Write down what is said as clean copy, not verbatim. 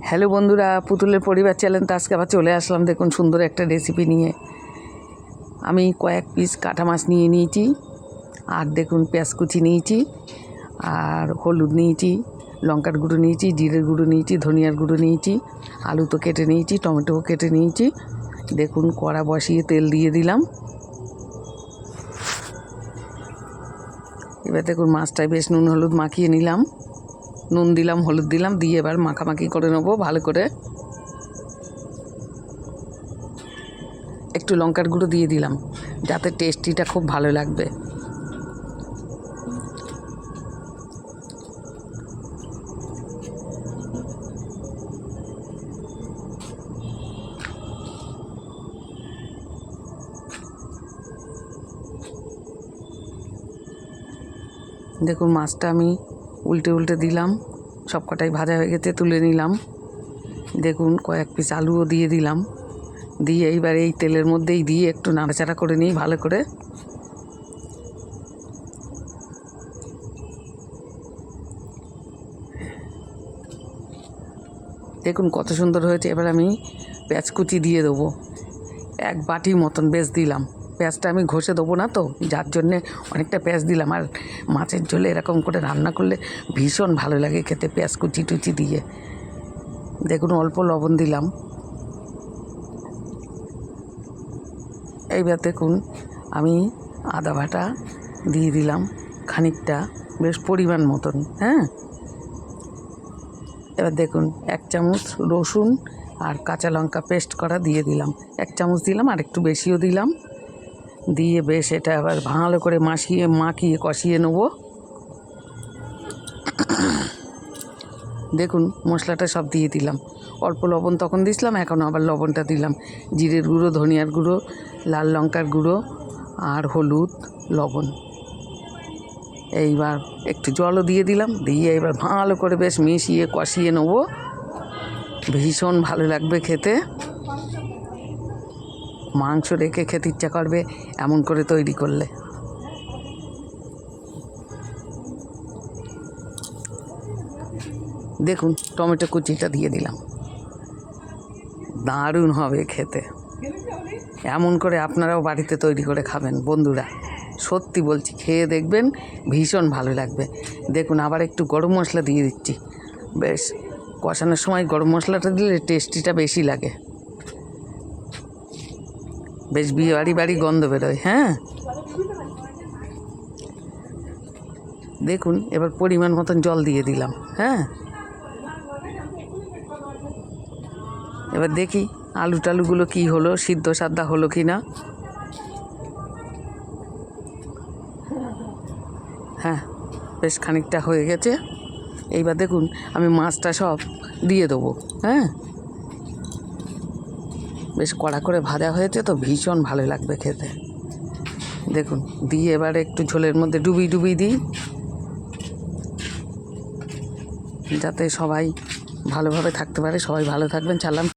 Hello বন্ধুরা, পুতুলের পরিবার চ্যানেলতে আজকে আবার চলে আসলাম। দেখুন সুন্দর একটা রেসিপি নিয়ে। আমি কয়েক পিস কাটা মাছ নিয়ে নিয়েছি, আর দেখুন পেঁয়াজ কুচি নিয়েছি, আর হলুদ নিয়েছি, লঙ্কার গুঁড়ো নিয়েছি, জিরের গুঁড়ো নিয়েছি, ধনিয়ার গুঁড়ো নিয়েছি, আলু তো কেটে নিয়েছি, টমেটোও কেটে নিয়েছি। দেখুন কড়া বসিয়ে তেল দিয়ে দিলাম। এবার দেখুন মাছটায় বেশ নুন হলুদ মাখিয়ে নিলাম। নুন দিলাম, হলুদ দিলাম, দিয়ে এবার মাখামাখি করে নেবো ভালো করে। একটু লঙ্কার গুঁড়ো দিয়ে দিলাম যাতে টেস্টিটা খুব ভালো লাগবে। দেখুন মাছটা আমি উল্টে উল্টে দিলাম, সব কটাই ভাজা হয়ে গেছে, তুলে নিলাম। দেখুন কয়েক পিস আলুও দিয়ে দিলাম, দিয়ে এইবার এই তেলের মধ্যেই দিয়ে একটু নাড়াচাড়া করে নিই ভালো করে। দেখুন কত সুন্দর হয়েছে। এবার আমি পেঁয়াজ কুচি দিয়ে দেবো, এক বাটি মতন বেশ দিলাম। পেঁয়াজটা আমি ঘষে দেবো না তো, যার জন্যে অনেকটা পেঁয়াজ দিলাম। আর মাছের ঝোলে এরকম করে রান্না করলে ভীষণ ভালো লাগে খেতে, পেঁয়াজ কুচি টুচি দিয়ে। দেখুন অল্প লবণ দিলাম। এইবার দেখুন আমি আদা বাটা দিয়ে দিলাম খানিকটা, বেশ পরিমাণ মতন। হ্যাঁ, এবার দেখুন 1 চামচ রসুন আর কাঁচা লঙ্কা পেস্ট করা দিয়ে দিলাম। 1 চামচ দিলাম, আর একটু বেশিও দিলাম। দিয়ে বেশ এটা আবার ভালো করে মাখিয়ে কষিয়ে নেব। দেখুন মশলাটা সব দিয়ে দিলাম। অল্প লবণ তখন দিয়েছিলাম, এখন আবার লবণটা দিলাম। জিরের গুঁড়ো, ধনিয়ার গুঁড়ো, লাল লঙ্কার গুঁড়ো, আর হলুদ, লবণ। এইবার একটু জলও দিয়ে দিলাম, দিয়ে এবার ভালো করে বেশ মিশিয়ে কষিয়ে নেব। ভীষণ ভালো লাগবে খেতে। মাংস রেখে খেতে ইচ্ছা করবে এমন করে তৈরি করলে। দেখুন টমেটো কুচিটা দিয়ে দিলাম, দারুণ হবে খেতে। এমন করে আপনারাও বাড়িতে তৈরি করে খাবেন বন্ধুরা, সত্যি বলছি, খেয়ে দেখবেন ভীষণ ভালো লাগবে। দেখুন আবার একটু গরম মশলা দিয়ে দিচ্ছি। বেশ কষানোর সময় গরম মশলাটা দিলে টেস্টিটা বেশি লাগে, বেশ বিয়ে বাড়ি গন্ধ বেরোয়। হ্যাঁ, দেখুন এবার পরিমাণ মতন জল দিয়ে দিলাম। হ্যাঁ, এবার দেখি আলু টালুগুলো কী হলো, সিদ্ধ সাদ্ধা হলো কি না। হ্যাঁ, বেশ খানিকটা হয়ে গেছে। এইবার দেখুন আমি মাছটা সব দিয়ে দেবো। হ্যাঁ, বেশ কড়া করে ভাজা হয়েছে তো, ভীষণ ভালো লাগবে খেতে। দেখুন দিয়ে এবার একটু ঝোলের মধ্যে ডুবিয়ে দিই, যাতে সবাই ভালোভাবে থাকতে পারে। সবাই ভালো থাকবেন। ছাড়লাম।